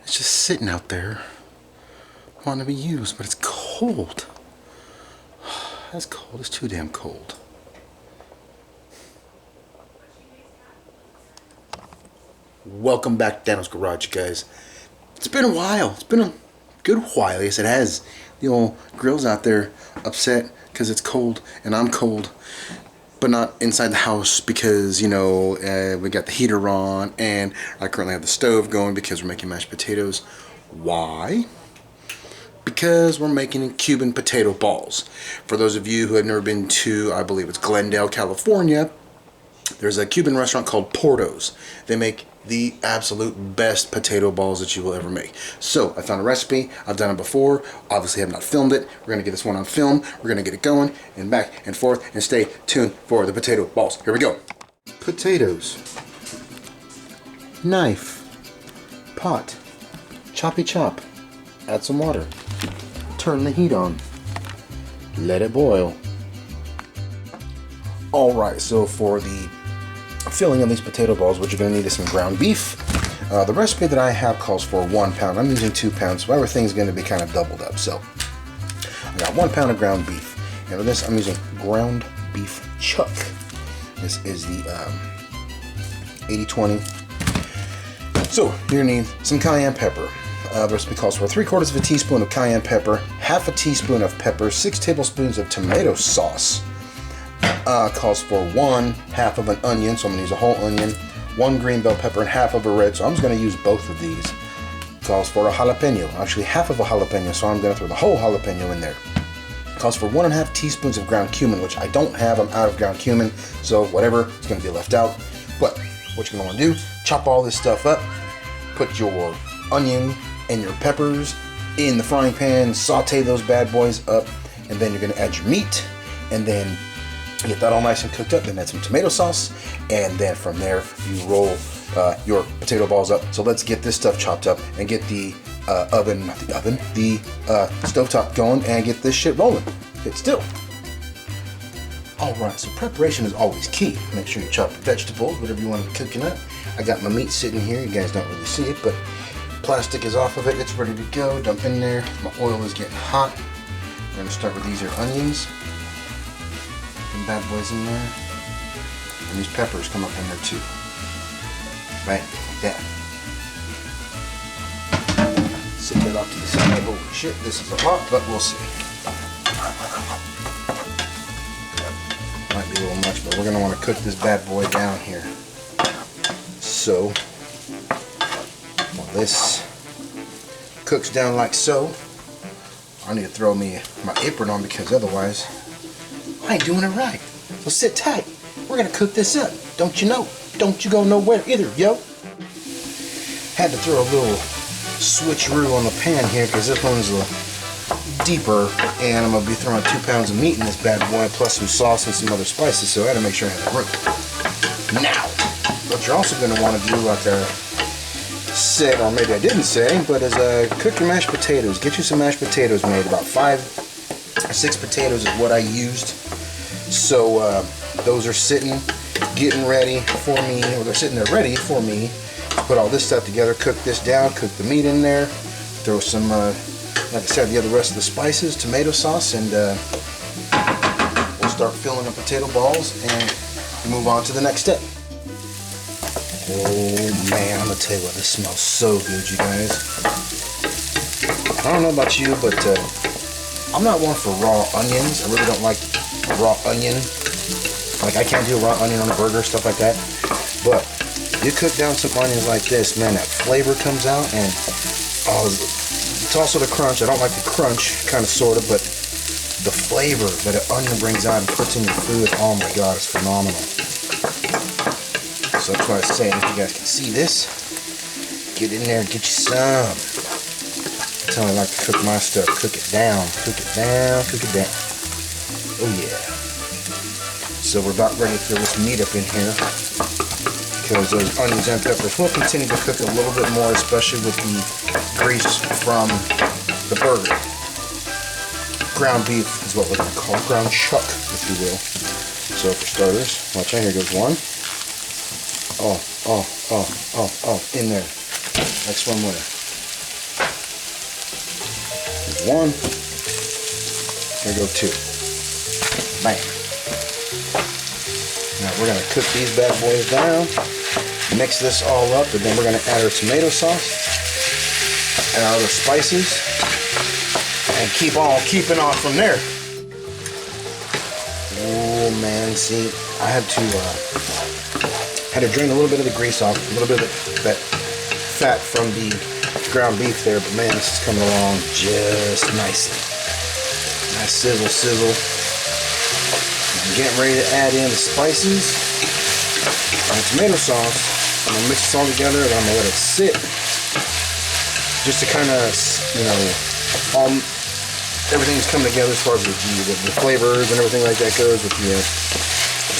It's just sitting out there wanting to be used, but it's cold. That's cold. It's too damn cold. Welcome back to Daniel's Garage, guys. It's been a while. It's been a good while. Yes, it has. The old grill's out there upset because it's cold and I'm cold, but not inside the house because, you know, we got the heater on and I currently have the stove going because we're making mashed potatoes. Why? Because we're making Cuban potato balls. For those of you who have never been to, I believe it's Glendale, California, there's a Cuban restaurant called Porto's. They make the absolute best potato balls that you will ever make. So I found a recipe. I've done it before. Obviously have not filmed it. We're going to get this one on film. We're going to get it going and back and forth, and stay tuned for the potato balls. Here we go. Potatoes. Knife. Pot. Choppy chop. Add some water. Turn the heat on. Let it boil. Alright, so for the filling of these potato balls, what you're going to need is some ground beef. The recipe that I have calls for 1 pound. I'm using 2 pounds, so everything's going to be kind of doubled up. So I got 1 pound of ground beef. And for this, I'm using ground beef chuck. This is the 80-20. So you're going to need some cayenne pepper. The recipe calls for 3/4 of a teaspoon of cayenne pepper, half a teaspoon of pepper, 6 tablespoons of tomato sauce. Calls for 1/2 of an onion, so I'm going to use a whole onion, 1 green bell pepper, and half of a red, so I'm just going to use both of these. Calls for a jalapeno, actually half of a jalapeno, so I'm going to throw the whole jalapeno in there. Calls for 1.5 teaspoons of ground cumin, which I don't have. I'm out of ground cumin, so whatever, it's going to be left out. But what you're going to want to do, chop all this stuff up, put your onion and your peppers in the frying pan, saute those bad boys up, and then you're going to add your meat, and then get that all nice and cooked up, then add some tomato sauce, and then from there you roll your potato balls up. So let's get this stuff chopped up and get the stovetop going and get this shit rolling. Hit still. Alright, so preparation is always key. Make sure you chop your vegetables, whatever you want to be cooking up. I got my meat sitting here. You guys don't really see it, but plastic is off of it. It's ready to go. Dump in there. My oil is getting hot. I'm going to start with these here onions. Bad boys in there, and these peppers come up in there too. Right, like that. Set that off to the side. Holy shit, this is a lot, but we'll see. Might be a little much, but we're gonna want to cook this bad boy down here. So, while this cooks down like so, I need to throw me my apron on because otherwise I ain't doing it right. So sit tight. We're gonna cook this up. Don't you know? Don't you go nowhere either, yo. Had to throw a little switcheroo on the pan here because this one's deeper, and I'm gonna be throwing 2 pounds of meat in this bad boy plus some sauce and some other spices, so I had to make sure I had the room. Now, what you're also gonna want to do, like I said, or maybe I didn't say, but is cook your mashed potatoes. Get you some mashed potatoes made. About 5 or 6 potatoes is what I used. So those are sitting, getting ready for me, or they're sitting there ready for me. Put all this stuff together, cook this down, cook the meat in there, throw some, like I said, the rest of the spices, tomato sauce, and we'll start filling the potato balls and move on to the next step. Oh man, I'm gonna tell you what, this smells so good, you guys. I don't know about you, but I'm not one for raw onions. I really don't like raw onion. Like, I can't do raw onion on a burger, stuff like that. But you cook down some onions like this, man, that flavor comes out, and it's also the crunch. I don't like the crunch, kind of, sort of, but the flavor that an onion brings out and puts in your food, oh my god, it's phenomenal. So that's why I was saying, if you guys can see this, get in there and get you some. That's how I like to cook my stuff. Cook it down, cook it down, cook it down. Oh yeah. So we're about ready to throw this meat up in here because those onions and peppers will continue to cook a little bit more, especially with the grease from the burger. Ground beef is what we're going to call ground chuck, if you will. So for starters, watch out, here goes one. Oh, in there. Next one winner. one. Here go two. Bam. Now we're gonna cook these bad boys down, mix this all up, and then we're gonna add our tomato sauce and our other spices, and keep on keeping on from there. Oh man, see, I had to drain a little bit of the grease off, a little bit of that fat from the ground beef there, but man, this is coming along just nicely. Nice sizzle, sizzle. I'm getting ready to add in the spices and the tomato sauce. I'm gonna mix this all together and I'm gonna let it sit just to kind of, you know, everything's coming together as far as the flavors and everything like that goes with the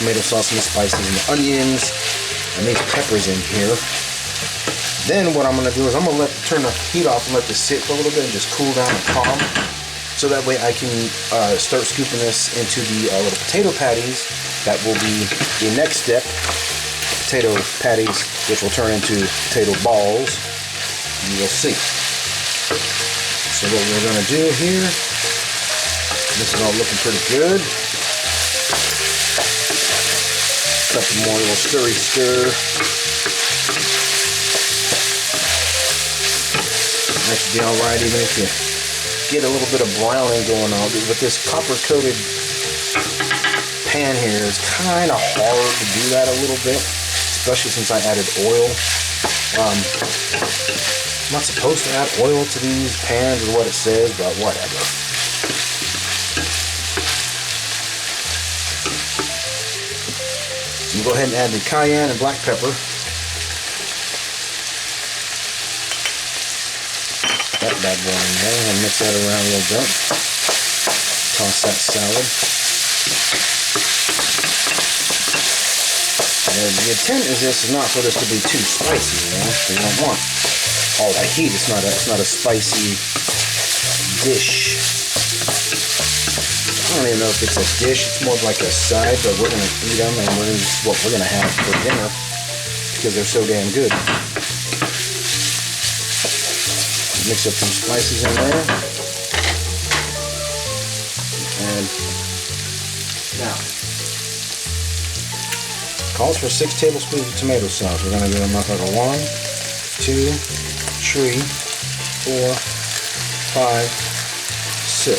tomato sauce and the spices and the onions and these peppers in here. Then what I'm going to do is I'm going to turn the heat off and let this sit for a little bit and just cool down and calm. So that way I can start scooping this into the little potato patties. That will be the next step. Potato patties, which will turn into potato balls. And you'll see. So what we're going to do here, this is all looking pretty good. Couple more little stir. That should be alright even if you get a little bit of browning going on. With this copper coated pan here, it's kind of hard to do that a little bit, especially since I added oil. I'm not supposed to add oil to these pans is what it says, but whatever. So you go ahead and add the cayenne and black pepper. That bad boy in there, and mix that around a little bit. Toss that salad. And the intent is this is not for this to be too spicy, you know. So you don't want all that heat. It's not a spicy dish. I don't even know if it's a dish. It's more like a side, but we're gonna eat them, and this is what we're gonna have for dinner because they're so damn good. Mix up some spices in there. And now, calls for 6 tablespoons of tomato sauce. We're going to do them up like a 1, 2, 3, 4, 5, 6.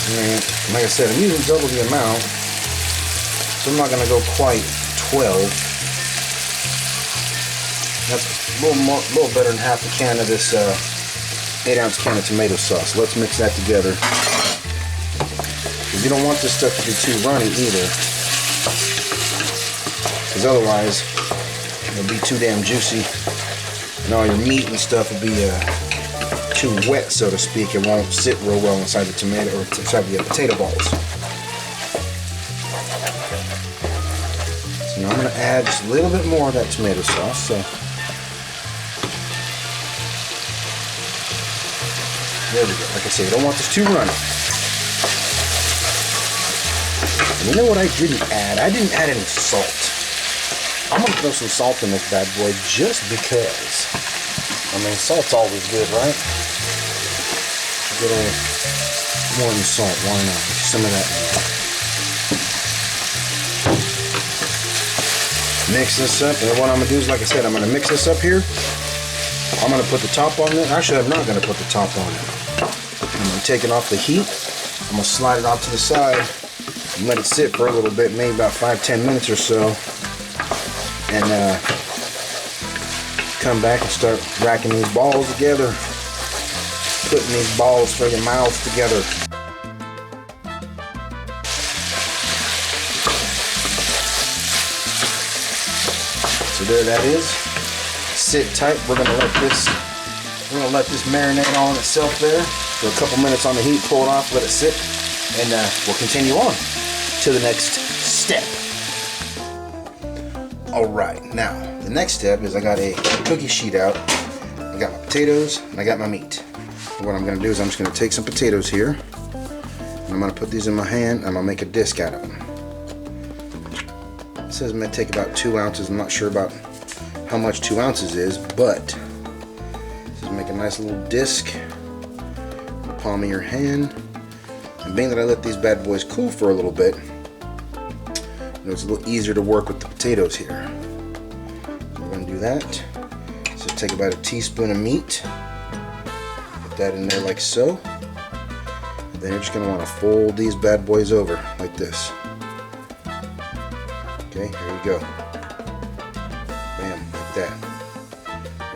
And like I said, I'm using double the amount, so I'm not going to go quite 12. That's a little better than half a can of this 8-ounce can of tomato sauce. Let's mix that together. Because you don't want this stuff to be too runny either. Because otherwise, it'll be too damn juicy. And all your meat and stuff will be too wet, so to speak. It won't sit real well inside the tomato or inside the potato balls. So now I'm going to add just a little bit more of that tomato sauce. So there we go. Like I say, you don't want this too runny. And you know what I didn't add? I didn't add any salt. I'm going to throw some salt in this bad boy just because. I mean, salt's always good, right? A little more than salt. Why not? Some of that. Mix this up. And what I'm going to do is, like I said, I'm going to mix this up here. I'm going to put the top on it. Actually, I'm not going to put the top on it. I'm going to take it off the heat. I'm going to slide it off to the side and let it sit for a little bit, maybe about 5-10 minutes or so. And come back and start racking these balls together. Putting these balls for your mouth together. So there that is. Sit tight. We're gonna let this marinate on itself there for a couple minutes on the heat. Pull it off, let it sit, and we'll continue on to the next step. Alright, now the next step is I got a cookie sheet out. I got my potatoes and I got my meat. What I'm gonna do is I'm just gonna take some potatoes here and I'm gonna put these in my hand and I'm gonna make a disc out of them. It says it may take about 2 ounces. I'm not sure about how much 2 ounces is, but just make a nice little disc palm of your hand. And being that I let these bad boys cool for a little bit, it's a little easier to work with the potatoes here. So we're going to do that. So take about a teaspoon of meat, put that in there like so. And then you're just going to want to fold these bad boys over like this. Okay, here we go. Bam, like that.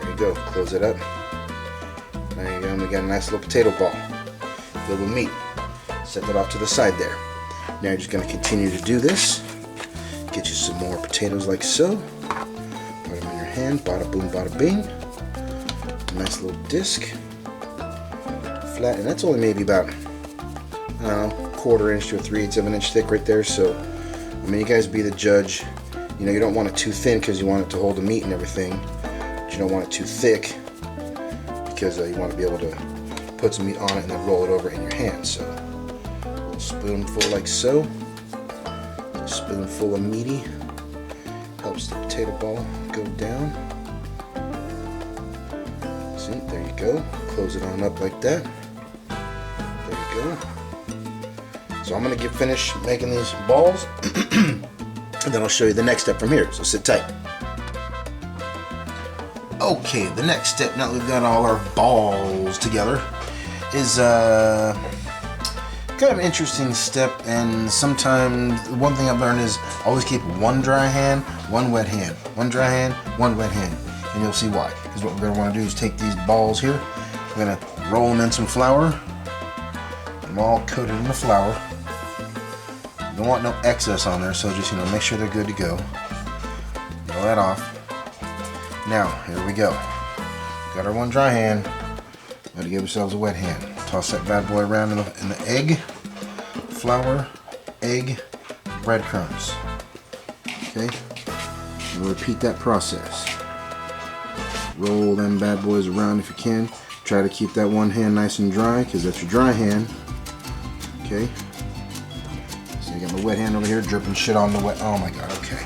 There you go. Close it up. There you go. And we got a nice little potato ball filled with meat. Set that off to the side there. Now you're just going to continue to do this. Get you some more potatoes like so. Put them in your hand. Bada boom, bada bing. Nice little disc. Flat, and that's only maybe about, I don't know, 1/4 inch to 3/8 of an inch thick right there. So, I mean, you guys be the judge. You know, you don't want it too thin because you want it to hold the meat and everything. But you don't want it too thick because you want to be able to put some meat on it and then roll it over in your hand. So, a little spoonful like so. A spoonful of meaty helps the potato ball go down. See, there you go. Close it on up like that. There you go. So I'm going to get finished making these balls and then I'll show you the next step from here. So sit tight. Okay, the next step, now that we've got all our balls together, is kind of an interesting step, and sometimes one thing I've learned is always keep one dry hand, one wet hand, one dry hand, one wet hand, and you'll see why. Because what we're going to want to do is take these balls here, we're going to roll them in some flour, get them all coated in the flour. You don't want no excess on there, so just, make sure they're good to go. Roll that off. Now, here we go. Got our one dry hand, got to give ourselves a wet hand. Toss that bad boy around in the egg, flour, egg, breadcrumbs. Okay, and we'll repeat that process. Roll them bad boys around if you can. Try to keep that one hand nice and dry because that's your dry hand. Okay, so I got my wet hand over here dripping shit on the wet. Oh my god, okay.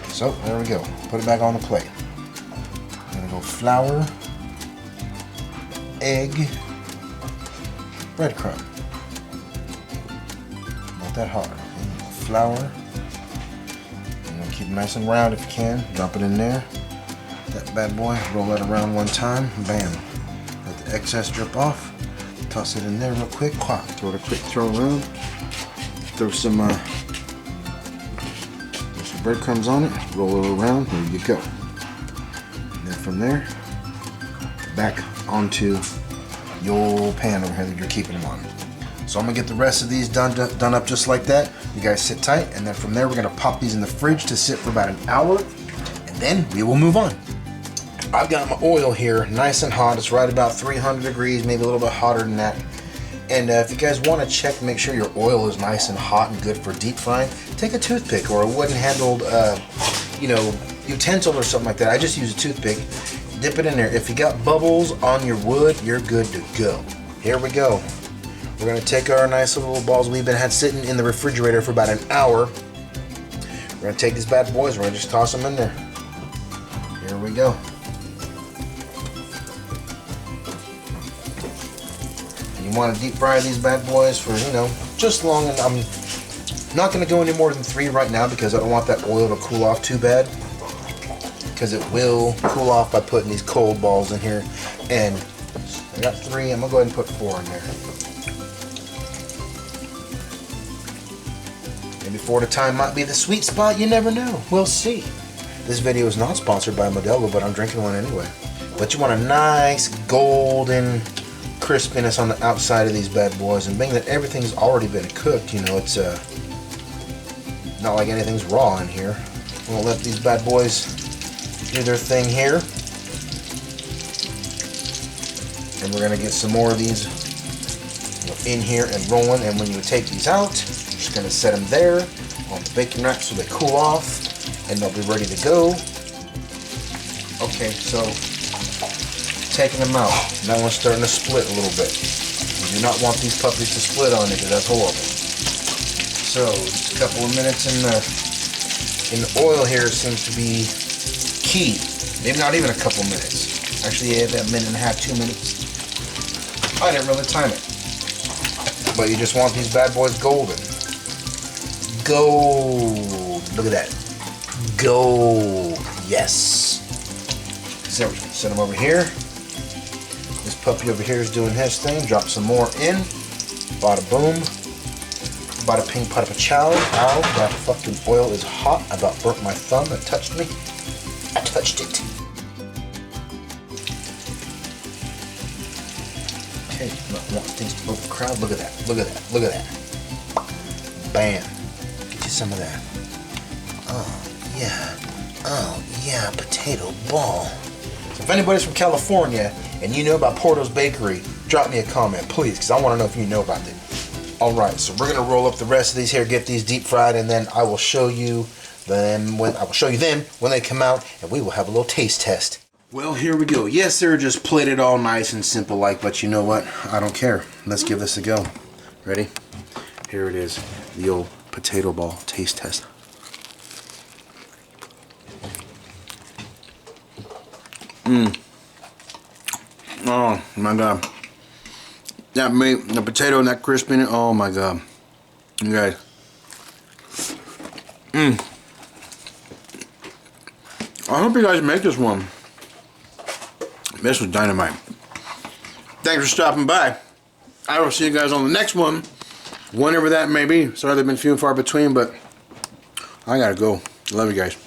So there we go. Put it back on the plate. I'm gonna go flour, egg, breadcrumb. Not that hard. Flour. And keep it nice and round if you can. Drop it in there. That bad boy. Roll that around one time. Bam. Let the excess drip off. Toss it in there real quick. Throw it a quick throw around. Throw some breadcrumbs on it. Roll it around. There you go. And then from there, back onto your pan over here that you're keeping them on. So I'm gonna get the rest of these done up just like that. You guys sit tight, and then from there we're gonna pop these in the fridge to sit for about an hour, and then we will move on. I've got my oil here nice and hot. It's right about 300 degrees, maybe a little bit hotter than that. And if you guys want to check, make sure your oil is nice and hot and good for deep frying, take a toothpick or a wooden handled utensil or something like that. I just use a toothpick. Dip it in there. If you got bubbles on your wood, you're good to go. Here we go. We're going to take our nice little balls we've been had sitting in the refrigerator for about an hour. We're going to take these bad boys, we're going to just toss them in there. Here we go. And you want to deep fry these bad boys for, just long, and I'm not going to go any more than 3 right now because I don't want that oil to cool off too bad. Because it will cool off by putting these cold balls in here. And I got 3, I'm going to go ahead and put 4 in there. Maybe 4 at a time might be the sweet spot, you never know. We'll see. This video is not sponsored by Modelo, but I'm drinking one anyway. But you want a nice golden crispiness on the outside of these bad boys. And being that everything's already been cooked, it's not like anything's raw in here. We'll let these bad boys do their thing here, and we're gonna get some more of these in here and rolling. And when you take these out, you're just gonna set them there on the baking rack so they cool off and they'll be ready to go. Okay, so taking them out, that one's starting to split a little bit. You do not want these puppies to split on you because that's horrible. So just a couple of minutes in the oil here seems to be key. Maybe not even a couple minutes. Actually, yeah, about a minute and a half, 2 minutes. I didn't really time it. but you just want these bad boys golden. Gold. Look at that. Gold. Yes. So we're just gonna set them over here. This puppy over here is doing his thing. Drop some more in. Bada boom. Bada ping, bada pachow. Ow, that fucking oil is hot. I about broke my thumb. It touched me. I touched it. Okay, I want things to overcrowd. Look at that. Look at that. Look at that. Bam. Get you some of that. Oh, yeah. Oh, yeah, potato ball. So if anybody's from California and you know about Porto's Bakery, drop me a comment, please, because I want to know if you know about it. Alright, so we're going to roll up the rest of these here, get these deep fried, and then I will show you them when they come out, and we will have a little taste test. Well, here we go. Yes, they're just plated all nice and simple like, but you know what? I don't care. Let's give this a go. Ready? Here it is, the old potato ball taste test. Oh my god. That meat, the potato and that crispiness, oh my god. You guys. I hope you guys make this one. This was dynamite. Thanks for stopping by. I will see you guys on the next one. Whenever that may be. Sorry they've been few and far between, but I gotta go. Love you guys.